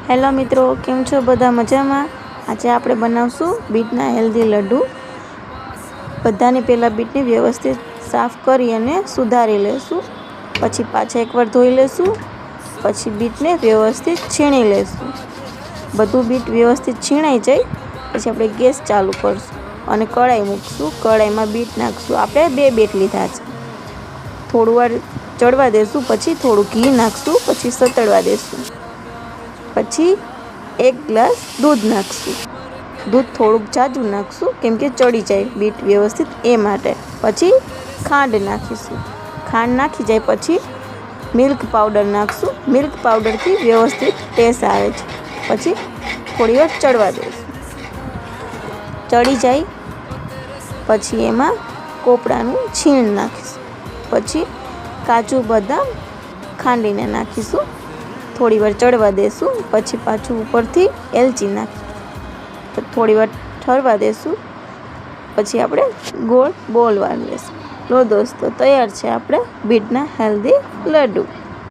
Hello મિત્રો, કેમ છો બધા? મજામાં? આજે આપણે બનાવશું બીટના હેલ્ધી લડ્ડુ। બધાની પહેલાં બીટને વ્યવસ્થિત સાફ કરી અને સુધારી લેશું। પછી પાછા એકવાર ધોઈ લેશું। પછી બીટને વ્યવસ્થિત છીણી લેશું। બધું બીટ વ્યવસ્થિત છીણાઈ જાય પછી આપણે ગેસ ચાલુ કરશું અને કઢાઈ મૂકશું। કઢાઈમાં બીટ નાખશું। આપણે 2 બીટ લીધા છે। થોડું વાર ચડવા દેશું, પછી થોડું ઘી નાખશું, પછી સતળવા દેશું। પછી 1 ગ્લાસ દૂધ નાખશું। દૂધ થોડુંક જાજું નાખશું કેમ કે ચડી જાય બીટ વ્યવસ્થિત એ માટે। પછી ખાંડ નાખીશું। ખાંડ નાખી જાય પછી મિલ્ક પાવડર નાખશું। મિલ્ક પાવડરથી વ્યવસ્થિત ટેસ્ટ આવે છે। પછી થોડી વાર ચડવા દઈશું। ચડી જાય પછી એમાં કોપરાનું છીણ નાખીશું। પછી કાજુ બદામ ખાંડીને નાખીશું। થોડી વાર ચડવા દેશું। પછી પાછું ઉપરથી એલચી નાખી થોડી વાર ઠરવા દેશું। પછી આપણે ગોળ બોલ વાળી લેશું। લો દોસ્તો, તૈયાર છે આપણે બીટના હેલ્ધી લડ્ડુ।